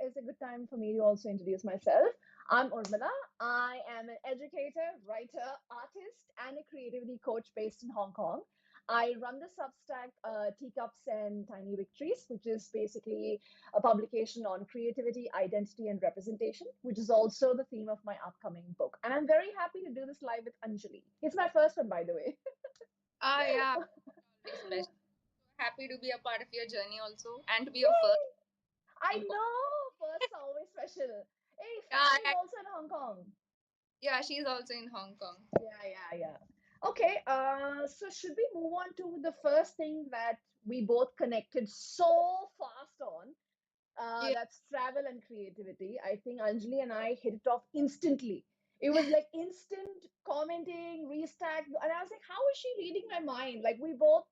is a good time for me to also introduce myself. I'm Urmila. I am an educator, writer, artist, and a creativity coach based in Hong Kong. I run the Substack Teacups and Tiny Victories, which is basically a publication on creativity, identity, and representation, which is also the theme of my upcoming book. And I'm very happy to do this live with Anjali. It's my first one, by the way. Yeah, always special. Happy to be a part of your journey also and to be your first. Yay! I Hong Kong. know, first are always special. Hey, Yeah, family is also in Hong Kong. yeah, she's also in Hong Kong. Yeah. Okay, so should we move on to the first thing that we both connected so fast on? Yeah, That's travel and creativity. I think Anjali and I hit it off instantly. It was like instant commenting, restack, and I was like, how is she reading my mind? Like we both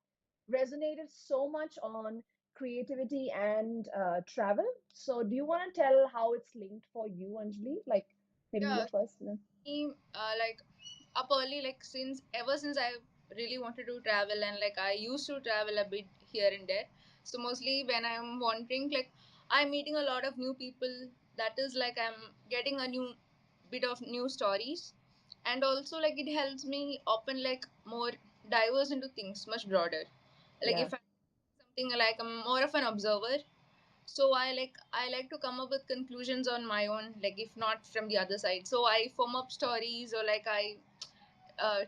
resonated so much on creativity and travel. So do you want to tell how it's linked for you, Anjali? Like maybe you yeah. go first. Then. Me, like up early, like since ever since I really wanted to travel and like I used to travel a bit here and there. So mostly when I'm wandering, like I'm meeting a lot of new people. That is like I'm getting a new bit of new stories, and also like it helps me open like more diverse into things much broader. Like Yeah. if I something like I'm more of an observer, so I like to come up with conclusions on my own, like if not from the other side. So I form up stories, or like I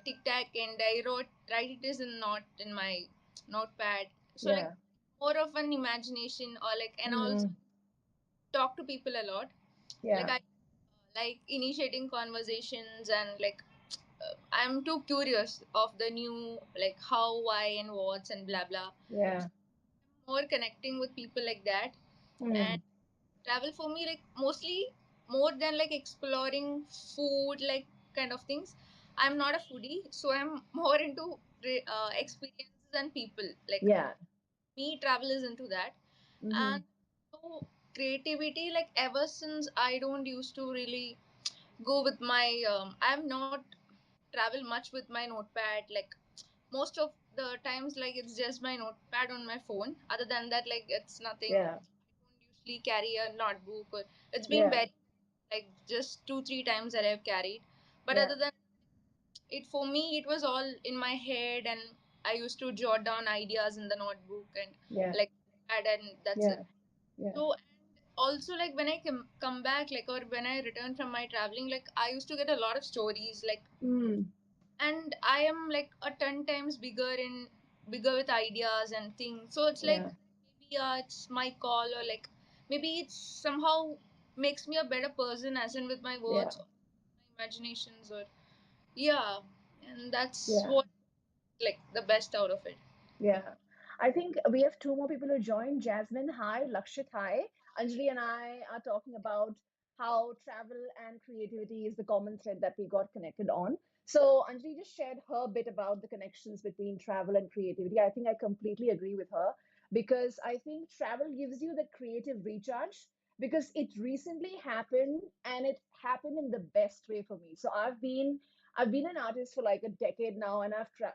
tic tac, and I write it as a note in my notepad. So like Yeah. more of an imagination, or like, and also Mm, talk to people a lot. Like yeah. I like initiating conversations, and like I'm too curious of the new, like how, why, and what's, and blah blah. Yeah. More connecting with people like that. And Mm, travel for me, like mostly more than like exploring food, like kind of things. I'm not a foodie, so I'm more into experiences and people. Like yeah. me, travel is into that. Mm-hmm. And so creativity, like ever since I don't used to really go with my I'm not travel much with my notepad. Like most of the times, like it's just my notepad on my phone. Other than that, like it's nothing. Yeah. I don't usually carry a notebook, or it's been Yeah. very like just 2-3 times that I've carried. But Yeah. other than it, for me it was all in my head, and I used to jot down ideas in the notebook, and Yeah. like and that's it. Yeah. Yeah. So, and also like when I come back, like, or when I return from my traveling, like I used to get a lot of stories, like, Mm, and I am like a ton times bigger with ideas and things. So it's like yeah. maybe it's my call, or like maybe it's somehow makes me a better person, as in with my Yeah. words, or my imaginations, or yeah, and that's Yeah. what like the best out of it. Yeah. I think we have two more people who joined. Jasmine, hi. Lakshit, hi. Anjali and I are talking about how travel and creativity is the common thread that we got connected on. So Anjali just shared her bit about the connections between travel and creativity. I think I completely agree with her because I think travel gives you the creative recharge because it recently happened and it happened in the best way for me. So I've been an artist for like a decade now and I've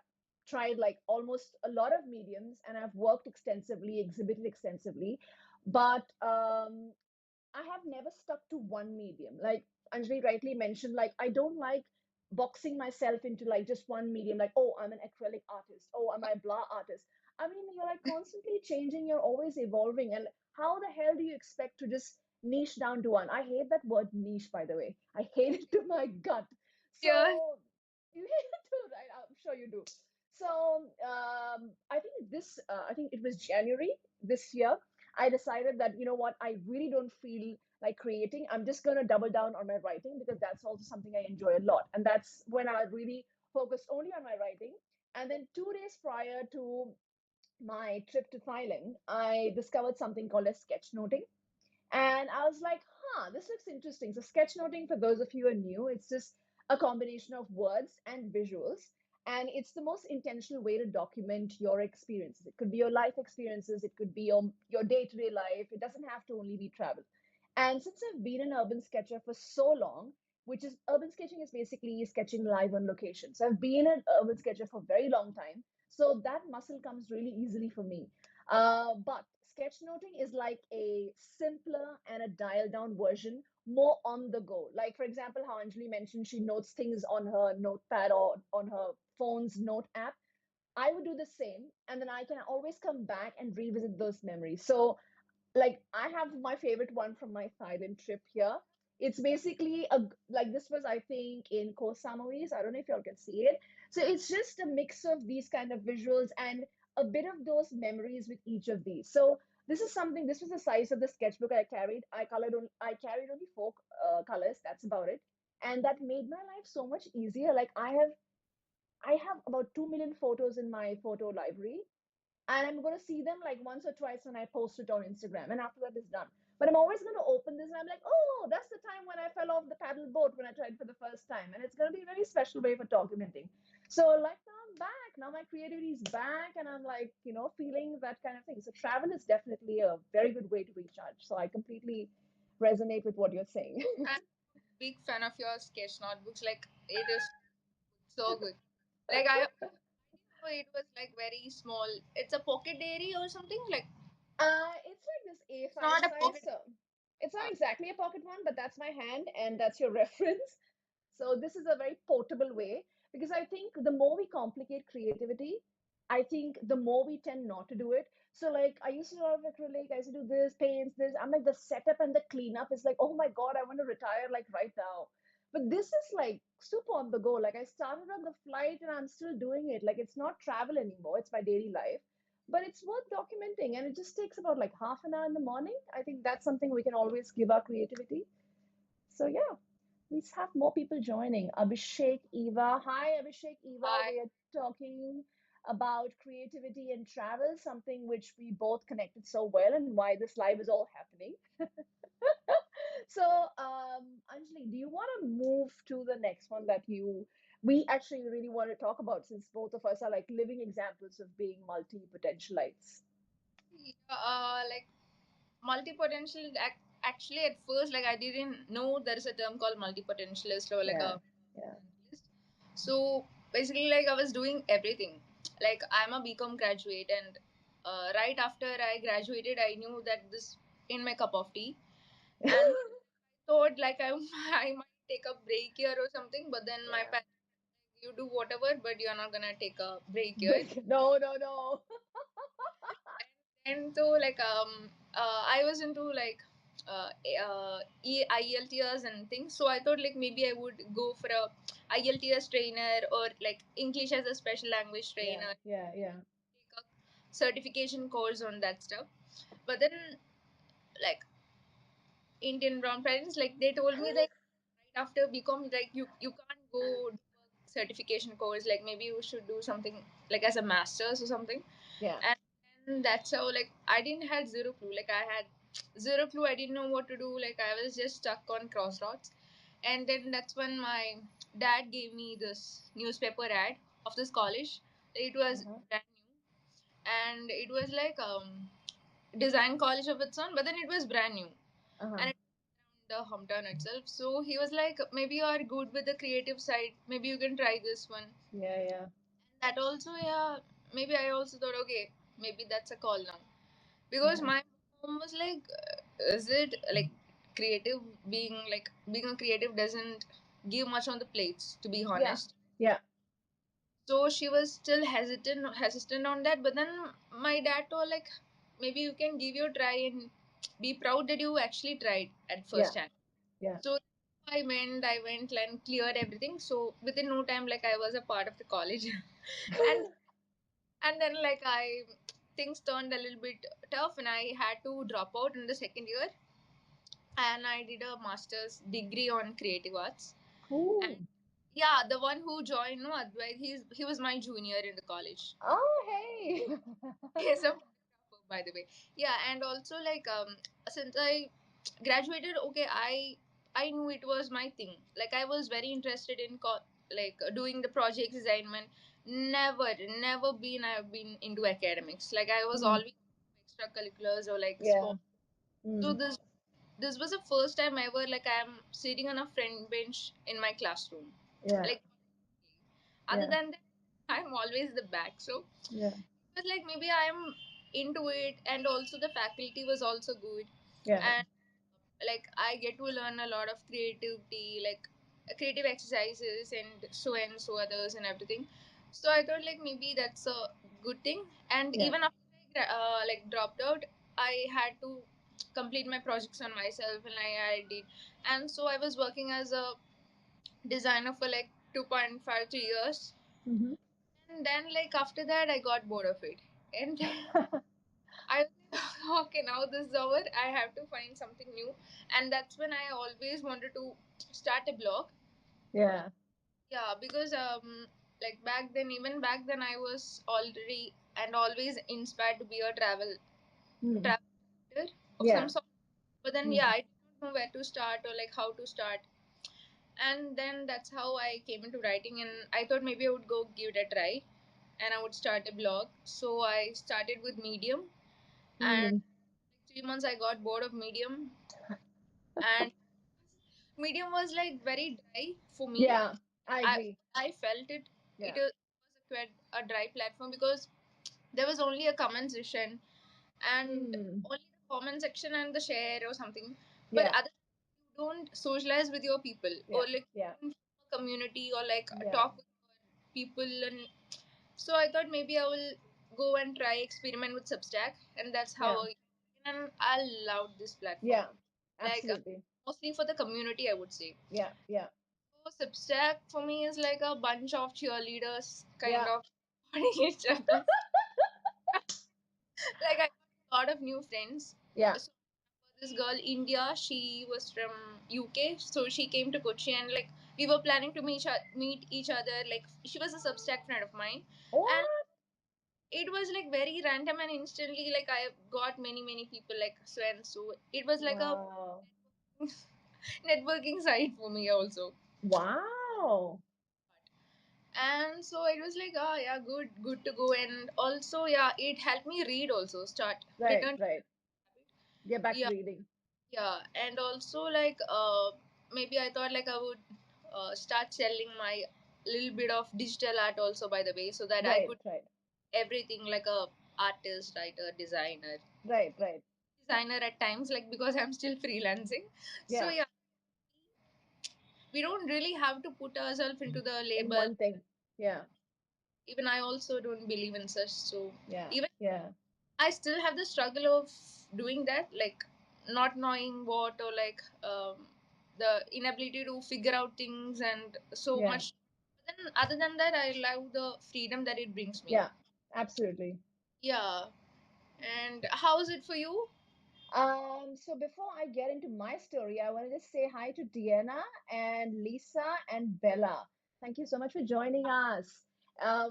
tried like almost a lot of mediums and I've worked extensively, exhibited extensively, but I have never stuck to one medium. Like Anjali rightly mentioned, like I don't like boxing myself into like just one medium, like, oh, I'm an acrylic artist, oh, I'm a blah artist. I mean, you're like constantly changing, you're always evolving. And how the hell do you expect to just niche down to one? I hate that word niche, by the way. I hate it to my gut. Yeah, So you hate it too, right? I'm sure you do. So I think it was January this year. I decided that, you know what, I really don't feel like creating. I'm just going to double down on my writing because that's also something I enjoy a lot. And that's when I really focused only on my writing. And then 2 days prior to my trip to Thailand, I discovered something called as sketchnoting. And I was like, this looks interesting. So, sketchnoting, for those of you who are new, it's just a combination of words and visuals. And it's the most intentional way to document your experiences. It could be your life experiences, it could be your day to day life. It doesn't have to only be travel. And since I've been an urban sketcher for so long, which is urban sketching is basically sketching live on location. So I've been an urban sketcher for a very long time. So that muscle comes really easily for me. But sketchnoting is like a simpler and a dialed down version, more on the go. Like, for example, how Anjali mentioned she notes things on her notepad or on her phone's note app. I would do the same, and then I can always come back and revisit those memories. So like I have my favorite one from my Thailand trip here. It's basically a like this was I think in Koh Samois. I don't know if y'all can see it. So it's just a mix of these kind of visuals and a bit of those memories with each of these. So this is something. This was the size of the sketchbook I carried. I carried only four colors. That's about it, and that made my life so much easier. Like I have about 2 million photos in my photo library, and I'm going to see them like once or twice when I post it on Instagram, and after that it's done. But I'm always going to open this and I'm like, oh, that's the time when I fell off the paddle boat when I tried for the first time, and it's going to be a very special way for documenting. So like now I'm back. Now my creativity is back, and I'm like, feeling that kind of thing. So travel is definitely a very good way to recharge. So I completely resonate with what you're saying. I'm a big fan of your sketch notebooks. Like it is so good. Like I didn't know it was like very small. It's a pocket diary or something. Like It's like this it's A5 not a size. pocket. So it's not Uh, exactly a pocket one, but that's my hand and that's your reference. So this is a very portable way because I think the more we complicate creativity, I think the more we tend not to do it. So like I used to do a lot of acrylic, I used to do this, paints, this. I'm like the setup and the cleanup is like, oh my God, I want to retire like right now. But this is like super on the go. Like I started on the flight and I'm still doing it. Like it's not travel anymore, it's my daily life. But it's worth documenting and it just takes about like half an hour in the morning. I think that's something we can always give our creativity. So yeah, we have more people joining. Abhishek, Eva. Hi, Abhishek, Eva. I We are talking about creativity and travel, something which we both connected so well, and why this live is all happening. So, Anjali, do you want to move to the next one that we actually really want to talk about since both of us are like living examples of being multi-potentialites? like multipotential. Actually, at first, like I didn't know there is a term called multipotentialist or like Yeah, a yeah. generalist. So basically, like I was doing everything. Like I'm a BCom graduate, and right after I graduated, I knew that this in my cup of tea, and thought like I might take a break here or something. But then my Yeah. parents, you do whatever, but you're not gonna take a break here. Break. No, no, no. And so like I was into like IELTS and things, so I thought like maybe I would go for a IELTS trainer or like English as a special language Yeah, trainer, yeah, yeah. take a certification course on that stuff. But then like Indian brown parents, like they told me that right after BCom, like you can't go do a certification course, like maybe you should do something like as a master's or something. Yeah. And that's how like I didn't had zero clue. Like I had zero clue. I didn't know what to do. Like I was just stuck on crossroads. And then that's when my dad gave me this newspaper ad of this college. It was Uh-huh. brand new, and it was like design college of its own, but then it was brand new, Uh-huh. and it was around the hometown itself. So he was like, maybe you are good with the creative side. Maybe you can try this one. Yeah, yeah. That also, yeah, maybe I also thought, okay, maybe that's a call now. Because Uh-huh. my mom was like, is it like creative being a creative doesn't give much on the plates, to be Yeah. honest. Yeah. So she was still hesitant on that. But then my dad told like, maybe you can give your try and be proud that you actually tried at Yeah. first hand. Yeah. So I went and cleared everything. So within no time, like I was a part of the college, and then like I things turned a little bit tough, and I had to drop out in the second year, and I did a master's degree on creative arts. And Cool. yeah, the one who joined, no, Advait, he was my junior in the college. Oh, hey. He's a photographer, by the way. Yeah, and also like since I graduated, okay, I knew it was my thing. Like I was very interested in doing the project assignment. Never been I've been into academics. Like I was Mm. always extracurriculars or like Yeah. sport. So Mm. this was the first time ever like I'm sitting on a front bench in my classroom. Yeah. Like other Yeah. than that, I'm always the back. So Yeah. it was like maybe I'm. into it, and also the faculty was also good. Yeah. And like I get to learn a lot of creativity, like creative exercises and so others and everything. So I thought like maybe that's a good thing. And Yeah. even after I like dropped out, I had to complete my projects on myself, and I did. And so I was working as a designer for like 2.5 3 years, Hmm. and then like after that I got bored of it, and I was like, okay, now this is over. I have to find something new, and that's when I always wanted to start a blog. Yeah. Yeah, because like back then, even back then, I was already and always inspired to be a Mm. travel writer of some Yeah. sort. But then, yeah, Mm. I didn't know where to start or like how to start. And then that's how I came into writing, and I thought maybe I would go give it a try, and I would start a blog. So I started with Medium, and Mm. 3 months I got bored of Medium, and Medium was like very dry for me. Yeah. I I agree. I felt it. It Yeah. was a dry platform because there was only a comment section, and Mm. only the comment section and the share or something. But Yeah. other, you don't socialize with your people, or Yeah. like Yeah. you don't form a community or like Yeah. talk with people. And so I thought maybe I will go and try experiment with Substack, and that's how Yeah. and I loved this platform. Yeah. Like Absolutely. mostly for the community, I would say. Yeah. Yeah. So Substack for me is like a bunch of cheerleaders kind Yeah. of supporting each other. Like I got a lot of new friends. Yeah. So this girl India, she was from UK, so she came to Kochi, and like we were planning to meet each other. Like she was a Substack friend of mine, and What? it was like very random, and instantly like I got many people like so and so. It was like a Wow. networking site for me also. Wow. And so it was like, oh yeah, good to go. And also, yeah, it helped me read also, start Right. return to Right. Get back to yeah. reading. Yeah, and also like maybe I thought like I would start selling my little bit of digital art also, by the way, so that I Right. could Right. everything like a artist, writer, Right. Right. designer at times, like because I'm still freelancing. So Yeah. yeah, we don't really have to put ourselves into the In label. one thing. Yeah. Even I also don't believe in such. So Yeah. even Yeah. I still have the struggle of doing that, like not knowing what, or like the inability to figure out things and so Yeah. much. But then, other than that, I love the freedom that it brings me. Yeah. Absolutely. Yeah. And how is it for you? So before I get into my story, I wanted to say hi to Deanna and Lisa and Bella. Thank you so much for joining us.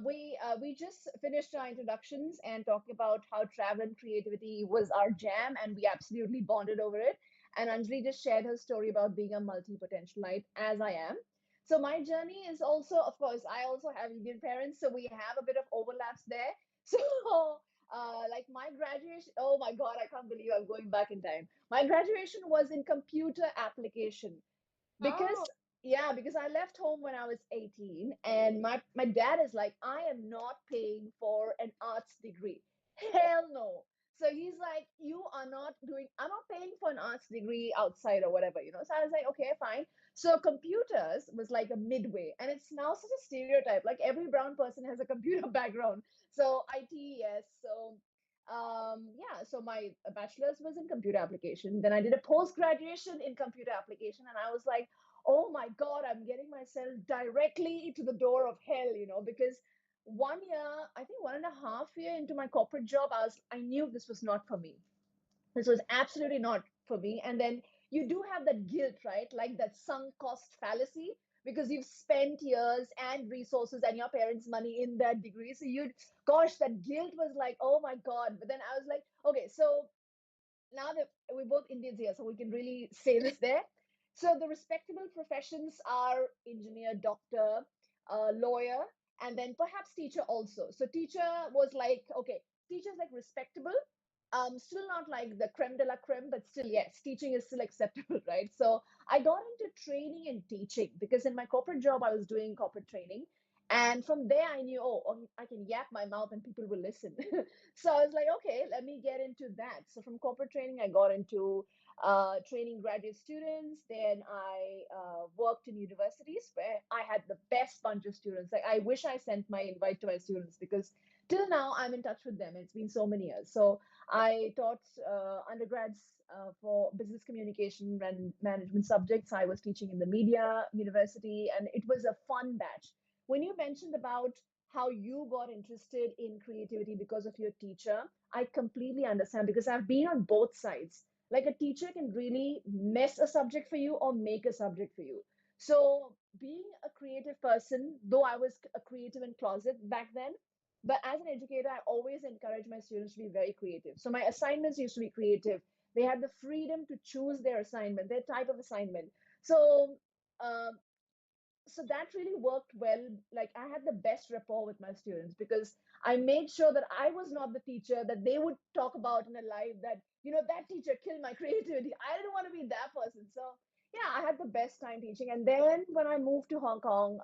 We just finished our introductions and talking about how travel and creativity was our jam, and we absolutely bonded over it. And Anjali just shared her story about being a multi-potentialite, as I am. So my journey is also, of course, I also have Indian parents, so we have a bit of overlaps there. So like my graduation, oh my God, I can't believe I'm going back in time. My graduation was in computer application Oh, because, yeah, because I left home when I was 18, and my dad is like, I am not paying for an arts degree. Hell no. So he's like, you are not doing, I'm not paying for an arts degree outside or whatever, you know. So I was like, okay, fine. So computers was like a midway, and it's now such a stereotype. Like every brown person has a computer background. So IT, yes. So yeah, so my bachelor's was in computer application. Then I did a post graduation in computer application, and I was like, oh my God, I'm getting myself directly to the door of hell, you know, because 1 year, I think 1.5 year into my corporate job, I knew this was not for me. This was absolutely not for me. And then you do have that guilt, right? Like that sunk cost fallacy, because you've spent years and resources and your parents' money in that degree. So gosh, that guilt was like, oh my God. But then I was like, okay, so now that we're both Indians here, so we can really say this there. So the respectable professions are engineer, doctor, lawyer, and then perhaps teacher also. So teacher was like, okay, teacher's like respectable. Still not like the creme de la creme, but still, yes, teaching is still acceptable, right? So I got into training and teaching because in my corporate job, I was doing corporate training. And from there, I knew, oh, I can yap my mouth and people will listen. So I was like, okay, let me get into that. So from corporate training, I got into training graduate students. Then I worked in universities where I had the best bunch of students. Like, I wish I sent my invite to my students because till now I'm in touch with them. It's been so many years. So I taught undergrads for business communication and management subjects. I was teaching in the media university, and it was a fun batch. When you mentioned about how you got interested in creativity because of your teacher, I completely understand because I've been on both sides. Like, a teacher can really mess a subject for you or make a subject for you. So being a creative person, though I was a creative in closet back then, but as an educator, I always encourage my students to be very creative. So my assignments used to be creative. They had the freedom to choose their assignment, their type of assignment. So um, so that really worked well. Like, I had the best rapport with my students because I made sure that I was not the teacher that they would talk about in a live, that, that teacher killed my creativity. I didn't want to be that person. So yeah, I had the best time teaching. And then when I moved to Hong Kong,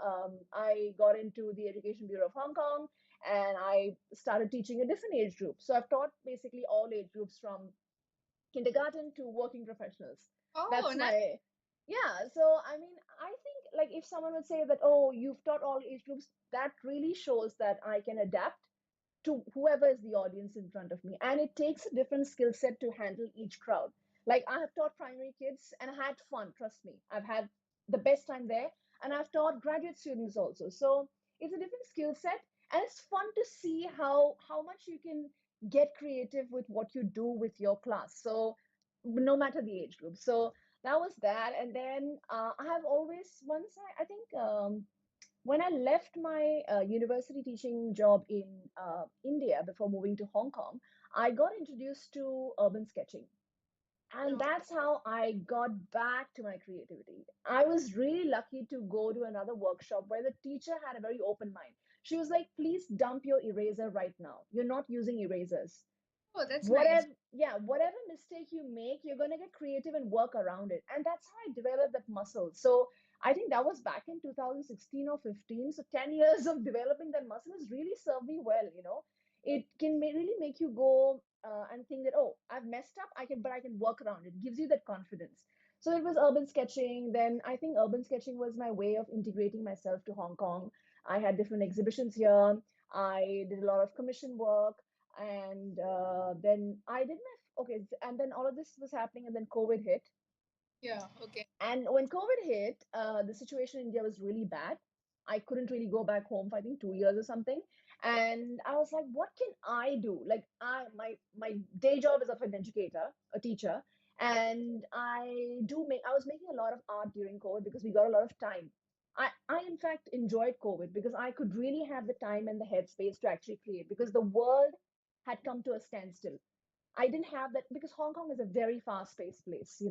I got into the Education Bureau of Hong Kong, and I started teaching a different age group. So I've taught basically all age groups from kindergarten to working professionals. Oh, That's nice. my, yeah. So I mean, I think, like, if someone would say that, oh, you've taught all age groups, that really shows that I can adapt to whoever is the audience in front of me. And it takes a different skill set to handle each crowd. Like, I have taught primary kids and I had fun, trust me. I've had the best time there. And I've taught graduate students also. So it's a different skill set. And it's fun to see how much you can get creative with what you do with your class. So no matter the age group. So that was that. And then I have always, once I think when I left my university teaching job in India before moving to Hong Kong, I got introduced to urban sketching. And No. that's how I got back to my creativity. I was really lucky to go to another workshop where the teacher had a very open mind. She was like, please dump your eraser right now. You're not using erasers. Oh, that's nice. Whatever mistake you make, you're going to get creative and work around it. And that's how I developed that muscle. So I think that was back in 2016 or 15. So 10 years of developing that muscle has really served me well. It can really make you go and think that, oh, I've messed up, but I can work around it. Gives you that confidence. So it was urban sketching. Then I think urban sketching was my way of integrating myself to Hong Kong. I had different exhibitions here. I did a lot of commission work, and then I did my okay, and then all of this was happening, and then COVID hit. Yeah, okay. And when COVID hit, the situation in India was really bad. I couldn't really go back home for, I think, 2 years or something. And I was like, what can I do? Like, my day job is of an educator, a teacher, and I was making a lot of art during COVID because we got a lot of time. I in fact enjoyed COVID because I could really have the time and the headspace to actually create because the world had come to a standstill. I didn't have that because Hong Kong is a very fast-paced place.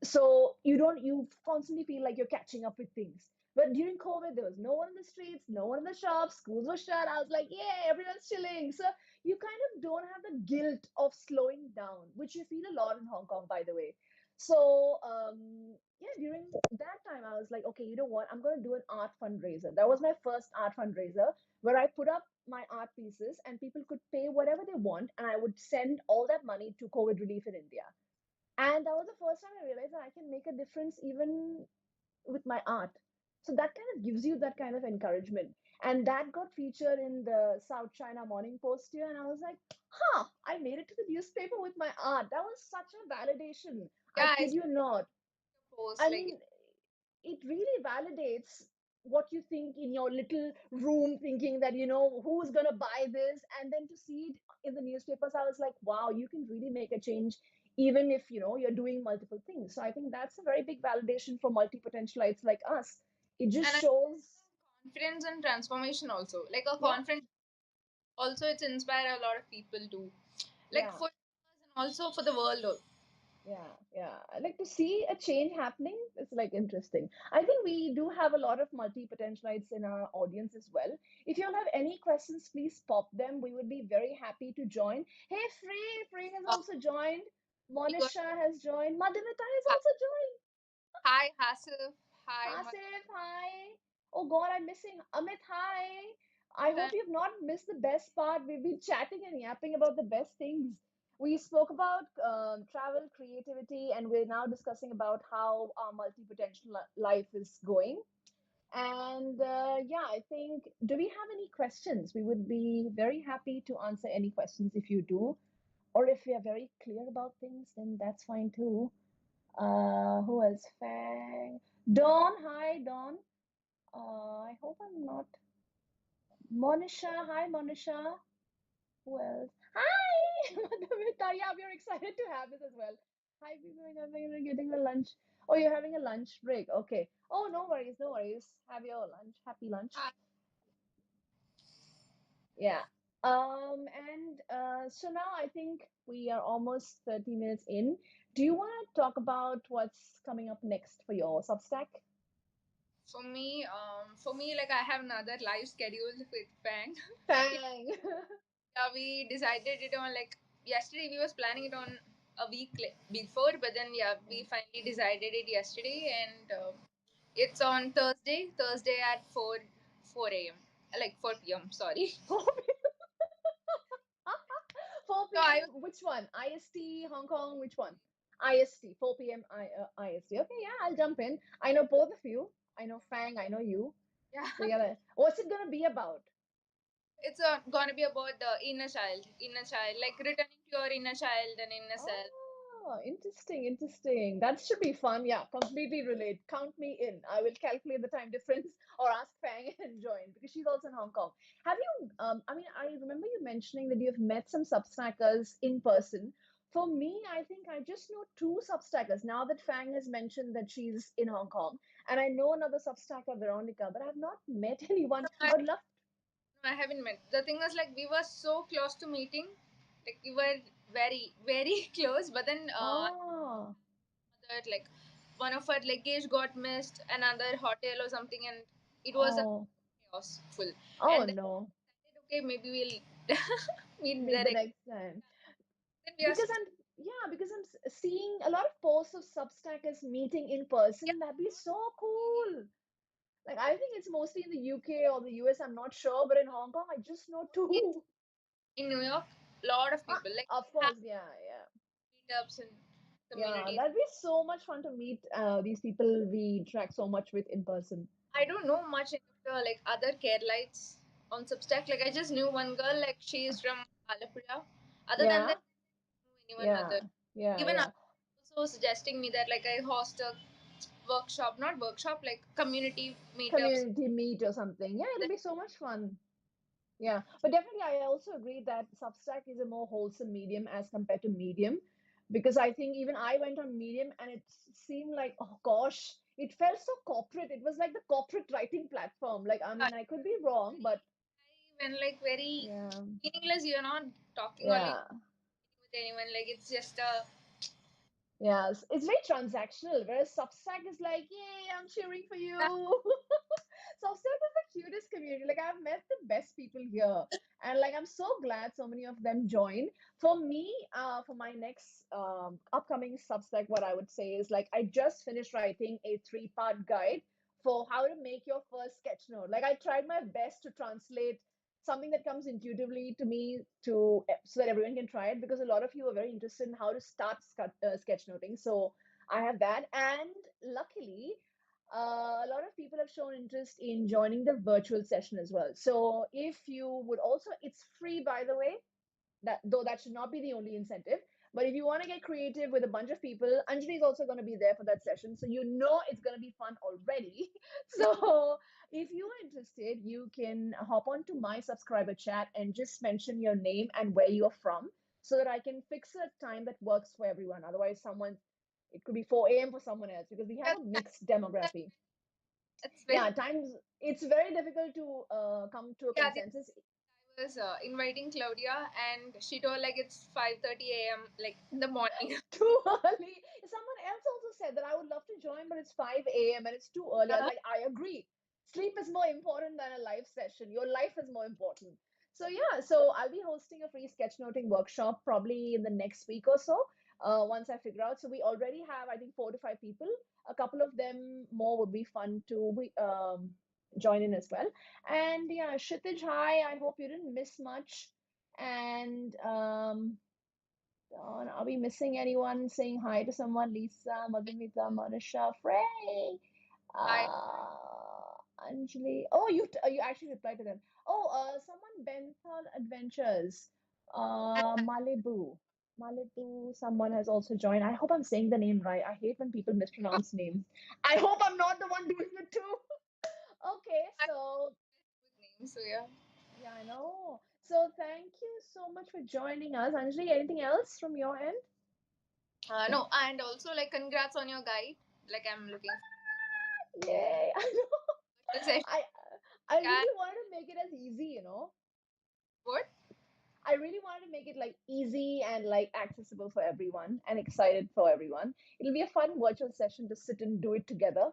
So you constantly feel like you're catching up with things. But during COVID, there was no one in the streets, no one in the shops, schools were shut. I was like, yeah, everyone's chilling. So you kind of don't have the guilt of slowing down, which you feel a lot in Hong Kong, by the way. So yeah, during that time, I was like, okay, you know what? I'm gonna do an art fundraiser. That was my first art fundraiser where I put up my art pieces and people could pay whatever they want, and I would send all that money to COVID relief in India. And that was the first time I realized that I can make a difference even with my art. So that kind of gives you that kind of encouragement. And that got featured in the South China Morning Post here. And I was like, huh, I made it to the newspaper with my art. That was such a validation. I Yeah, I kid saw you not. the post I like. mean, it really validates what you think in your little room, thinking that, who's going to buy this. And then to see it in the newspapers, I was like, wow, you can really make a change even if, you're doing multiple things. So I think that's a very big validation for multi-potentialites like us. It just And I shows, confidence and transformation also. Like a yeah, confidence also it's inspire a lot of people too. Like yeah. for us and also for the world. Yeah, yeah. I like to see a change happening. It's like interesting. I think we do have a lot of multi-potentialites in our audience as well. If you all have any questions, please pop them. We would be very happy to join. Hey, Free has Uh, also joined. we got Monisha has joined. Madhumita has hi, also joined. hi Hasif, hi. Asif, hi. Oh God, I'm missing Amit. Hi. I hope Hi. you've not missed the best part. We've been chatting and yapping about the best things. We spoke about travel, creativity, and we're now discussing about how our multi-potential life is going. And yeah, I think, do we have any questions? We would be very happy to answer any questions if you do. Or if we are very clear about things, then that's fine too. Who else? Fang. Dawn. Hi, Dawn. I hope I'm not. Monisha. Hi, Monisha. Who else? Hi, Madhavita. Yeah, we're excited to have this as well. Hi, we're getting a lunch. Oh, you're having a lunch break. Okay. Oh, no worries, no worries. Have your lunch. Happy lunch. Hi. Yeah. And so now I think we are almost 30 minutes in. Do you want to talk about what's coming up next for your Substack? For me, like I have another live schedule with Fang. Bang! Yeah, we decided it on like yesterday. We was planning it on a week before, but then yeah, we finally decided it yesterday, and it's on Thursday. Thursday at four a.m. Like 4 p.m. Sorry. 4 So I was p.m. Which one? IST, Hong Kong, which one? IST, 4 p.m. IST. Okay, yeah, I'll jump in. I know both of you. I know Fang, I know you. yeah. So yeah, what's it gonna be about? It's gonna be about the inner child, like returning to your inner child and inner self. Oh, interesting, interesting. That should be fun. Yeah, completely relate. Count me in. I will calculate the time difference or ask Fang and join because she's also in Hong Kong. Have you, I mean, I remember you mentioning that you've met some Substackers in person. For me, I think I just know two Substackers now that Fang has mentioned that she's in Hong Kong. And I know another Substacker, Veronica, but I've not met anyone. No, I, I would love. no, I haven't met. The thing is, like, we were so close to meeting, like, we were very, very close. But then, Oh, that like, one of our luggage got missed, another hotel or something, and it was a oh, chaos full. oh And then no. we decided, okay, maybe we'll meet Meet there the again. next time. Then we are, Because I'm, yeah, because seeing a lot of posts of Substackers meeting in person. yeah, That'd be so cool. Like I think it's mostly in the UK or the US. I'm not sure, but in Hong Kong, I just know in, two. in New York, a lot of Ah, people like of have course, yeah, yeah, meetups and yeah. communities. That'd be so much fun to meet these people we interact so much with in person. I don't know much about the like other Keralites on Substack. Like I just knew one girl, like she is from Alappuzha. Other than Yeah, that, I don't know anyone other. yeah, yeah, Even yeah. others also suggesting me that like I host a workshop, not workshop, like community meetups. Community meet or something. Yeah, it'll That be so much fun. Yeah, but definitely, I also agree that Substack is a more wholesome medium as compared to Medium, because I think even I went on Medium and it seemed like, oh gosh, it felt so corporate. It was like the corporate writing platform. Like, I mean, I could be wrong, but very and like very yeah, meaningless. You're not talking or like yeah. with anyone. Like it's just a Yeah, it's very transactional, whereas Substack is like, yay, I'm cheering for you. Substack is the cutest community. Like I've met the best people here, and like I'm so glad so many of them joined. For me, for my next upcoming Substack, what I would say is like I just finished writing a three-part guide for how to make your first sketch note. Like I tried my best to translate something that comes intuitively to me to so that everyone can try it because a lot of you are very interested in how to start sketchnoting. So I have that, and luckily, a lot of people have shown interest in joining the virtual session as well. So if you would also, it's free by the way, that though that should not be the only incentive. But if you want to get creative with a bunch of people, Anjali is also going to be there for that session, so you know it's going to be fun already. So if you are interested, you can hop on to my subscriber chat and just mention your name and where you're from, so that I can fix a time that works for everyone. Otherwise, someone, it could be 4 a.m. for someone else because we have a mixed that, demography. that's Yeah, very times it's very difficult to come to a yeah. consensus. I was inviting Claudia, and she told like it's 5:30 a.m. like in the morning. Too early. Someone else also said that I would love to join, but it's 5 a.m. and it's too early. I was like, I agree. Sleep is more important than a live session. Your life is more important. So yeah, so I'll be hosting a free sketchnoting workshop probably in the next week or so. Once I figure out. So we already have, I think, 4 to 5 people. A couple of them more would be fun too. join in as well. And yeah, Kshitij, hi. I hope you didn't miss much. And are we missing anyone? Saying hi to someone? Lisa, Madhumita, Manisha, Frey, I Anjali. Oh, you actually replied to them. Oh, someone Benthal Adventures, Malibu. Malibu, someone has also joined. I hope I'm saying the name right. I hate when people mispronounce names. I hope I'm not the one doing it too. Okay, I so with name, so yeah. yeah, I know. So thank you so much for joining us. Anjali, anything else from your end? No, and also like congrats on your guide. Like I'm looking Yay! I know. for the session. I I And really wanted to make it as easy, you know. what? I really wanted to make it like easy and like accessible for everyone and excited for everyone. It'll be a fun virtual session to sit and do it together.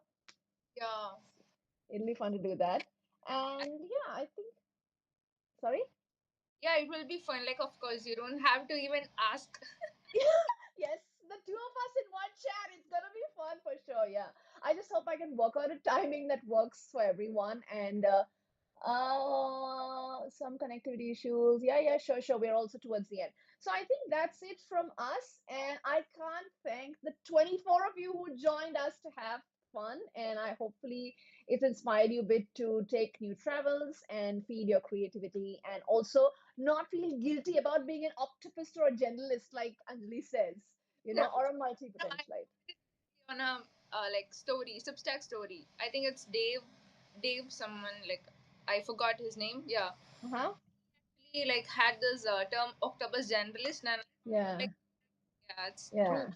Yeah. It'll be fun to do that. And yeah, I think, sorry? Yeah, it will be fun. Like of course you don't have to even ask. Yes, the two of us in one chat. It's gonna be fun for sure. Yeah. I just hope I can work out a timing that works for everyone. And some connectivity issues. Yeah, yeah, sure, sure. We're also towards the end. So I think that's it from us. And I can't thank the 24 of you who joined us to have fun. And I hopefully it's inspired you a bit to take new travels and feed your creativity and also not feel guilty about being an octopus or a generalist, like Anjali says, you No, know, or a no, I multi-potentialite. on a like story, Substack story. I think it's Dave, someone like I forgot his name. Yeah, Uh-huh. he like had this term octopus generalist, and Yeah. like yeah, it's true. Yeah.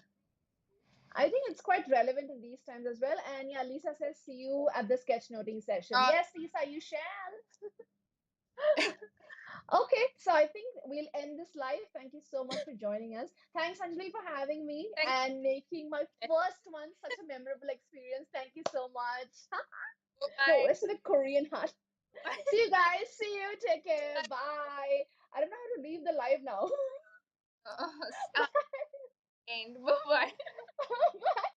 I think it's quite relevant in these times as well. And yeah, Lisa says, see you at the sketchnoting session. Uh, Yes, Lisa, you shall. Okay, so I think we'll end this live. Thank you so much for joining us. Thanks, Anjali, for having me thank and making my you. first one such a memorable experience. Thank you so much. No, Bye. it's in a Korean heart. Bye. See you guys. See you. Take care. Bye. I don't know how to leave the live now. Uh, uh, end.